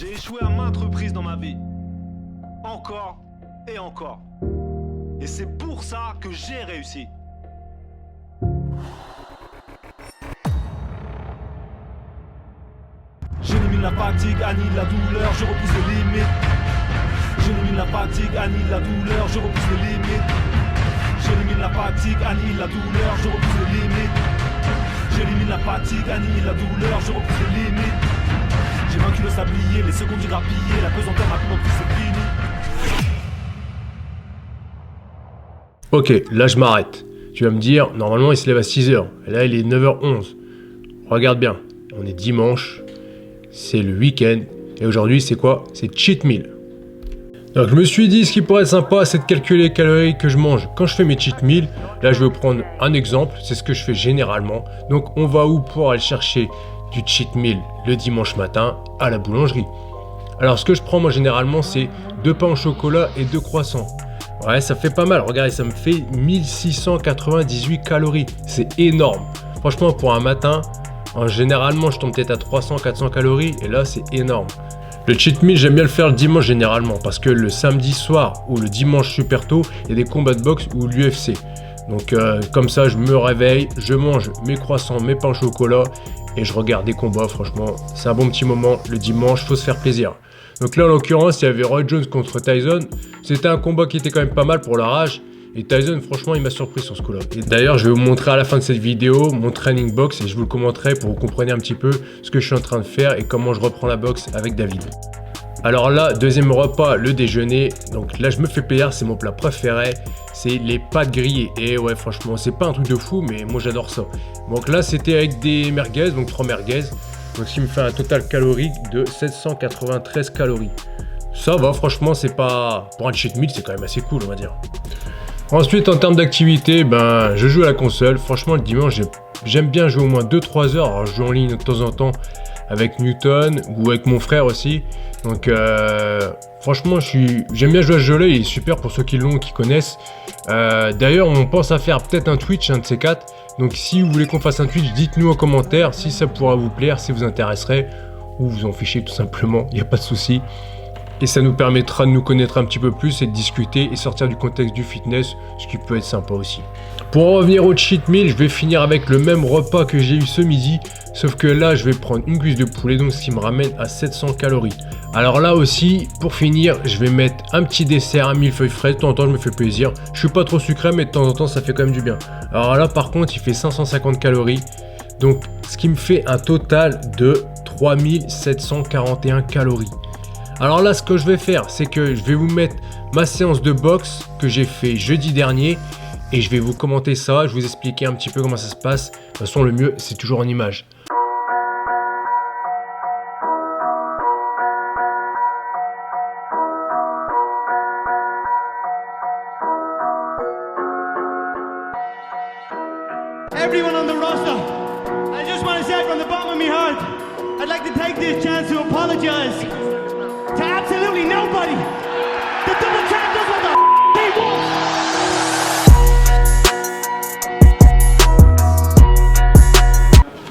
J'ai échoué à maintes reprises dans ma vie. Encore et encore. Et c'est pour ça que j'ai réussi. J'élimine la fatigue, annihile la douleur, je repousse les limites. J'élimine la fatigue, annihile la douleur, je repousse les limites. J'élimine la fatigue, annihile la douleur, je repousse les limites. J'élimine la fatigue, annihile la douleur, je repousse les limites. J'ai vaincu le sablier, les secondes j'ai grappillé, la pesanteur m'a plus c'est fini. Ok, là je m'arrête. Tu vas me dire, normalement il se lève à 6h, et là il est 9h11. Regarde bien, on est dimanche, c'est le week-end, et aujourd'hui c'est quoi? C'est cheat meal. Donc je me suis dit, ce qui pourrait être sympa, c'est de calculer les calories que je mange quand je fais mes cheat meals. Là je vais vous prendre un exemple, c'est ce que je fais généralement. Donc on va où pour aller chercher du cheat meal le dimanche matin à la boulangerie? Alors ce que je prends moi généralement, c'est 2 pains au chocolat et 2 croissants. Ouais, ça fait pas mal, regardez, ça me fait 1698 calories, c'est énorme. Franchement pour un matin, généralement je tombe peut-être à 300-400 calories et là c'est énorme. Le cheat meal, j'aime bien le faire le dimanche généralement parce que le samedi soir ou le dimanche super tôt, il y a des combats de boxe ou l'UFC. Donc comme ça, je me réveille, je mange mes croissants, mes pains au chocolat et je regarde des combats. Franchement, c'est un bon petit moment. Le dimanche, faut se faire plaisir. Donc là, en l'occurrence, il y avait Roy Jones contre Tyson. C'était un combat qui était quand même pas mal pour la rage. Et Tyson, franchement, il m'a surpris sur ce coup-là. Et d'ailleurs, je vais vous montrer à la fin de cette vidéo mon training box et je vous le commenterai pour que vous compreniez un petit peu ce que je suis en train de faire et comment je reprends la boxe avec David. Alors là, deuxième repas, le déjeuner. Donc là, je me fais plaisir, c'est mon plat préféré. C'est les pâtes grillées. Et ouais, franchement, c'est pas un truc de fou, mais moi j'adore ça. Donc là, c'était avec des merguez, donc 3 merguez. Donc ce qui me fait un total calorique de 793 calories. Ça va, franchement, c'est pas... Pour un cheat meal, c'est quand même assez cool, on va dire. Ensuite, en termes d'activité, je joue à la console. Franchement, le dimanche, j'aime bien jouer au moins 2-3 heures. Alors, je joue en ligne de temps en temps avec Newton ou avec mon frère aussi. Donc, franchement, j'aime bien jouer à ce jeu-là. Il est super pour ceux qui l'ont, qui connaissent. D'ailleurs, on pense à faire peut-être un Twitch, un de ces quatre. Donc, si vous voulez qu'on fasse un Twitch, dites-nous en commentaire si ça pourra vous plaire, si vous intéresserait ou vous en fichez tout simplement. Il n'y a pas de souci. Et ça nous permettra de nous connaître un petit peu plus et de discuter et sortir du contexte du fitness, ce qui peut être sympa aussi. Pour en revenir au cheat meal, je vais finir avec le même repas que j'ai eu ce midi, sauf que là je vais prendre une cuisse de poulet, donc ce qui me ramène à 700 calories. Alors là aussi, pour finir, je vais mettre un petit dessert, un millefeuille frais. De temps en temps je me fais plaisir, je suis pas trop sucré mais de temps en temps ça fait quand même du bien. Alors là par contre il fait 550 calories, donc ce qui me fait un total de 3741 calories. Alors là, ce que je vais faire, c'est que je vais vous mettre ma séance de boxe que j'ai fait jeudi dernier et je vais vous commenter ça, je vais vous expliquer un petit peu comment ça se passe. De toute façon, le mieux, c'est toujours en image. Everyone on the roster, I just want to say from the bottom of my heart, I'd like to take this chance to apologize to absolutely nobody. The double champ does what the he wants.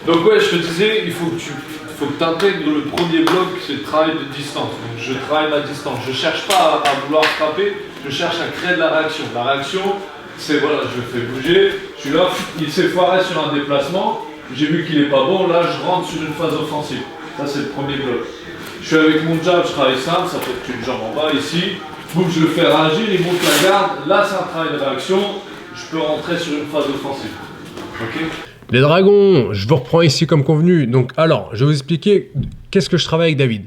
Donc ouais, je te disais, il faut que tu intègres le premier bloc, c'est le travail de distance. Donc je travaille ma distance. Je cherche pas à vouloir frapper, je cherche à créer de la réaction. La réaction, c'est voilà, je le fais bouger, je suis là, il s'est foiré sur un déplacement, j'ai vu qu'il est pas bon, là je rentre sur une phase offensive. Ça c'est le premier bloc. Je suis avec mon jab, je travaille simple, ça fait une jambe en bas ici. Boum, je le fais réagir, il monte la garde. Là, c'est un travail de réaction. Je peux rentrer sur une phase offensive. Ok ? Les dragons, je vous reprends ici comme convenu. Donc, alors, je vais vous expliquer qu'est-ce que je travaille avec David.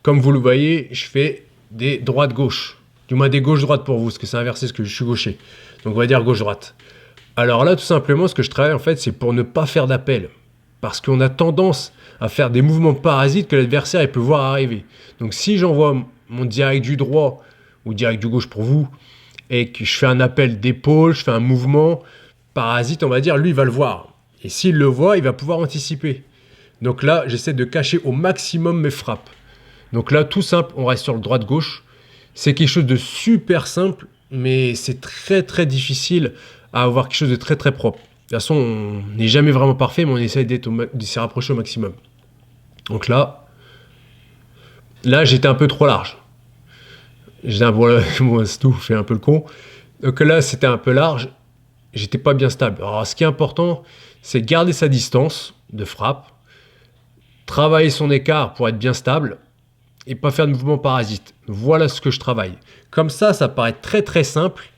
Comme vous le voyez, je fais des droites-gauche. Du moins des gauche-droite pour vous, parce que c'est inversé, parce que je suis gaucher. Donc, on va dire gauche-droite. Alors là, tout simplement, ce que je travaille, en fait, c'est pour ne pas faire d'appel. Parce qu'on a tendance à faire des mouvements parasites que l'adversaire peut voir arriver. Donc si j'envoie mon direct du droit ou direct du gauche pour vous et que je fais un appel d'épaule, je fais un mouvement parasite, on va dire, lui il va le voir. Et s'il le voit, il va pouvoir anticiper. Donc là, j'essaie de cacher au maximum mes frappes. Donc là, tout simple, on reste sur le droite-gauche. C'est quelque chose de super simple, mais c'est très très difficile à avoir quelque chose de très très propre. De toute façon, on n'est jamais vraiment parfait, mais on essaie de s'y rapprocher au maximum. Donc là, là, j'étais un peu trop large. J'étais un peu, moi, c'est tout, fait un peu le con. Donc là, c'était un peu large. J'étais pas bien stable. Alors, ce qui est important, c'est garder sa distance de frappe, travailler son écart pour être bien stable et pas faire de mouvements parasites. Voilà ce que je travaille. Comme ça paraît très très simple,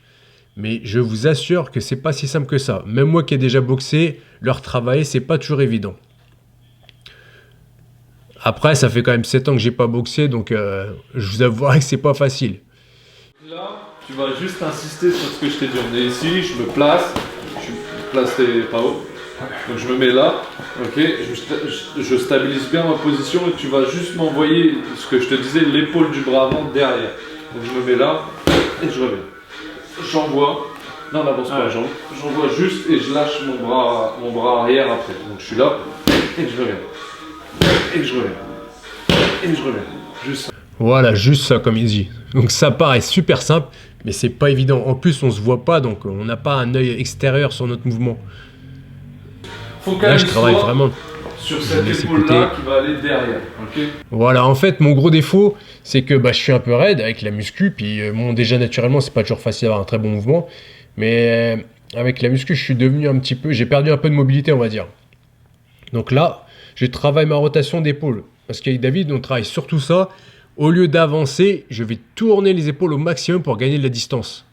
mais je vous assure que c'est pas si simple que ça. Même moi qui ai déjà boxé, leur travail, c'est pas toujours évident. Après, ça fait quand même 7 ans que j'ai pas boxé, donc je vous avouerai que c'est pas facile. Là, tu vas juste insister sur ce que je t'ai dit. On est ici, je me place, tes pas haut. Donc je me mets là, ok, je stabilise bien ma position et tu vas juste m'envoyer ce que je te disais, l'épaule du bras avant derrière. Donc je me mets là et je reviens. J'envoie, non n'avance pas, j'envoie juste et je lâche mon bras arrière après. Donc je suis là et je reviens. Et je reviens. Et je reviens. Juste ça. Voilà, juste ça comme il dit. Donc ça paraît super simple, mais c'est pas évident. En plus, on se voit pas, donc on n'a pas un œil extérieur sur notre mouvement. Là, je travaille vraiment sur cette épaule-là qui va aller derrière. Okay. Voilà, en fait, mon gros défaut, c'est que je suis un peu raide avec la muscu. Puis, déjà, naturellement, c'est pas toujours facile d'avoir un très bon mouvement. Mais avec la muscu, je suis devenu un petit peu... J'ai perdu un peu de mobilité, on va dire. Donc là, je travaille ma rotation d'épaule. Parce qu'avec David, on travaille surtout ça. Au lieu d'avancer, je vais tourner les épaules au maximum pour gagner de la distance.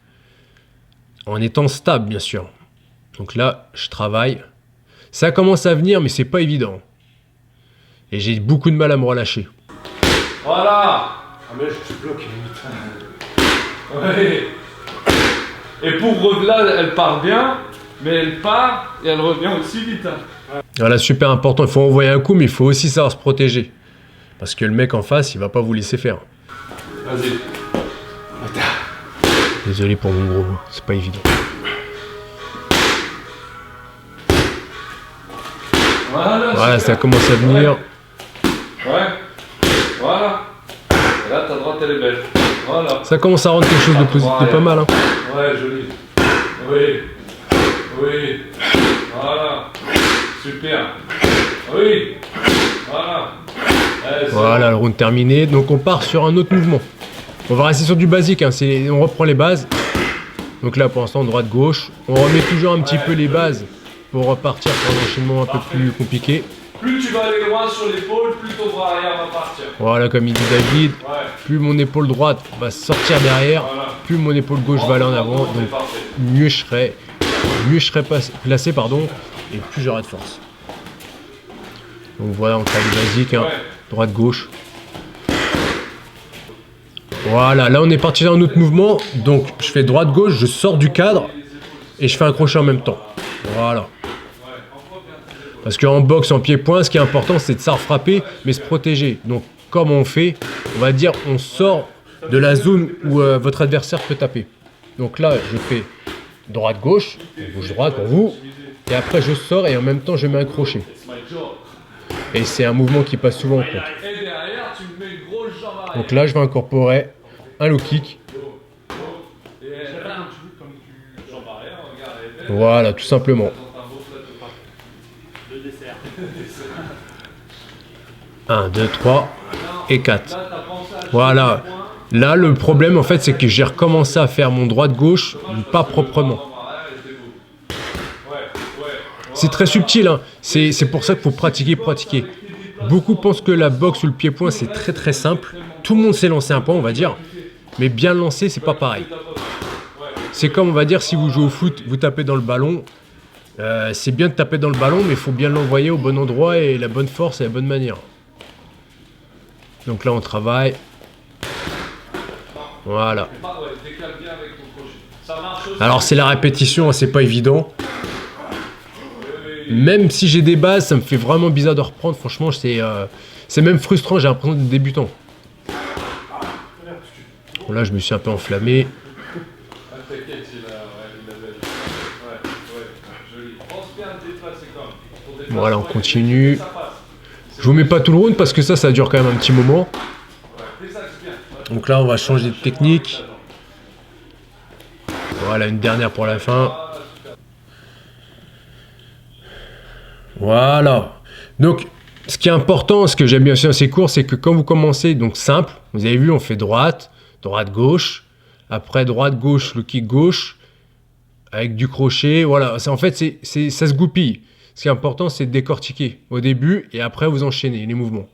En étant stable, bien sûr. Donc là, je travaille... Ça commence à venir, mais c'est pas évident. Et j'ai beaucoup de mal à me relâcher. Voilà. Ah mais je te bloque. Oui. Et pour là, elle part bien, mais elle part et elle revient aussi vite. Voilà, super important. Il faut envoyer un coup, mais il faut aussi savoir se protéger. Parce que le mec en face, il va pas vous laisser faire. Vas-y. Désolé pour mon gros, c'est pas évident. Voilà, ça commence à venir. Ouais. Voilà. Et là, ta droite, elle est belle. Voilà. Ça commence à rendre quelque chose de pas mal. Hein. Ouais, joli. Oui. Oui. Voilà. Super. Oui. Voilà. Voilà, le round terminé. Donc on part sur un autre mouvement. On va rester sur du basique. Hein. On reprend les bases. Donc là, pour l'instant, droite-gauche. On remet toujours un petit peu les bases pour repartir pour un enchaînement un peu plus compliqué. Plus tu vas aller loin sur l'épaule, plus ton bras arrière va partir. Voilà, comme il dit David, plus mon épaule droite va sortir derrière, plus mon épaule gauche va aller en avant, donc mieux je serai placé, et plus j'aurai de force. Donc voilà, on travaille les basiques, hein, droite-gauche. Voilà, là on est parti dans un autre mouvement, donc je fais droite-gauche, je sors du cadre, et je fais un crochet en même temps. Voilà. Parce qu'en boxe, en pied-point, ce qui est important, c'est de savoir frapper, mais se protéger. Donc, comme on fait, on va dire, on sort de la zone où votre adversaire peut taper. Donc là, je fais droite-gauche, gauche-droite pour vous, et après je sors et en même temps je mets un crochet. Et c'est un mouvement qui passe souvent en compte. Donc là, je vais incorporer un low kick. Voilà, tout simplement. 1, 2, 3 et 4. Voilà. Là, le problème, en fait, c'est que j'ai recommencé à faire mon droite-gauche, pas proprement. C'est très subtil, hein. C'est pour ça qu'il faut pratiquer. Beaucoup pensent que la boxe ou le pied-point, c'est très très simple. Tout le monde sait lancer un point, on va dire. Mais bien lancer, c'est pas pareil. C'est comme, on va dire, si vous jouez au foot, vous tapez dans le ballon. C'est bien de taper dans le ballon, mais il faut bien l'envoyer au bon endroit et la bonne force et la bonne manière. Donc là, on travaille. Voilà. Alors, c'est la répétition, c'est pas évident. Même si j'ai des bases, ça me fait vraiment bizarre de reprendre. Franchement, c'est même frustrant, j'ai l'impression d'être débutant. Bon, là, je me suis un peu enflammé. Voilà, on continue. Je vous mets pas tout le round parce que ça dure quand même un petit moment. Donc là, on va changer de technique. Voilà, une dernière pour la fin. Voilà. Donc, Ce qui est important, ce que j'aime bien aussi dans ces cours, c'est que quand vous commencez, donc simple, vous avez vu, on fait droite, droite-gauche, après droite-gauche, le kick gauche, avec du crochet, voilà. En fait, ça se goupille. Ce qui est important, c'est de décortiquer au début et après vous enchaînez les mouvements.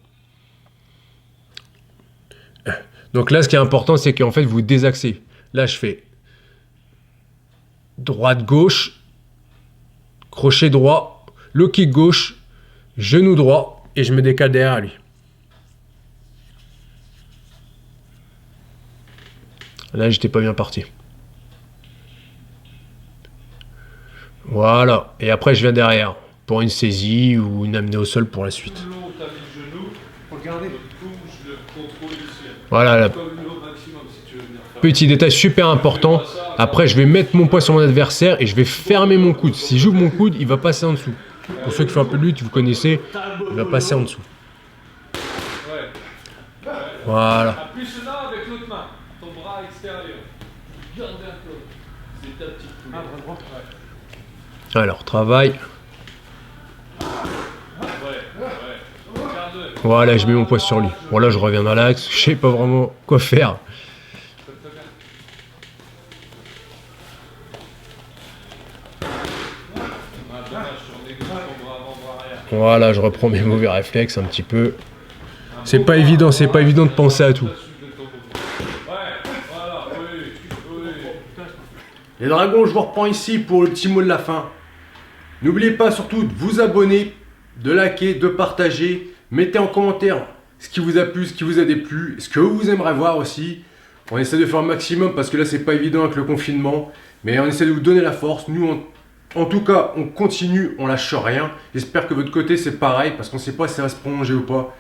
Donc là, ce qui est important, c'est qu'en fait, vous désaxez. Là, je fais droite-gauche, crochet droit, le kick gauche, genou droit, et je me décale derrière lui. Là, j'étais pas bien parti. Voilà. Et après, je viens derrière pour une saisie ou une amenée au sol pour la suite. Tout le long où tu as mis le genou, Regardez. bouge le contrôle ici. Voilà. Là. Comme le maximum si tu veux venir faire. Petit détail super important. Après, je vais mettre mon poids sur mon adversaire et je vais fermer mon coude. Si j'ouvre mon coude, il va passer en dessous. Pour ceux qui font un peu de lutte, vous connaissez, il va passer en dessous. Ouais. Voilà. Appuie là avec l'autre main. Ton bras extérieur. Garde un peu. C'est ta petite poulet. Ouais. Alors, travail. Regarde-le. Voilà, je mets mon poids sur lui. Bon, là, je reviens dans l'axe. Je sais pas vraiment quoi faire. Voilà, je reprends mes mauvais réflexes un petit peu. C'est pas évident de penser à tout. Les dragons, je vous reprends ici pour le petit mot de la fin. N'oubliez pas surtout de vous abonner, de liker, de partager. Mettez en commentaire ce qui vous a plu, ce qui vous a déplu, ce que vous aimeriez voir aussi. On essaie de faire le maximum parce que là, c'est pas évident avec le confinement. Mais on essaie de vous donner la force. Nous, en tout cas, on continue, on lâche rien. J'espère que de votre côté, c'est pareil parce qu'on ne sait pas si ça va se prolonger ou pas.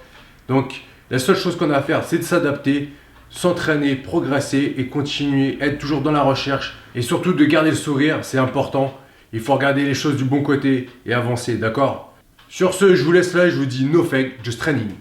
Donc, la seule chose qu'on a à faire, c'est de s'adapter, s'entraîner, progresser et continuer, être toujours dans la recherche et surtout de garder le sourire, c'est important. Il faut regarder les choses du bon côté et avancer, d'accord? Sur ce, je vous laisse là et je vous dis no fake, just training.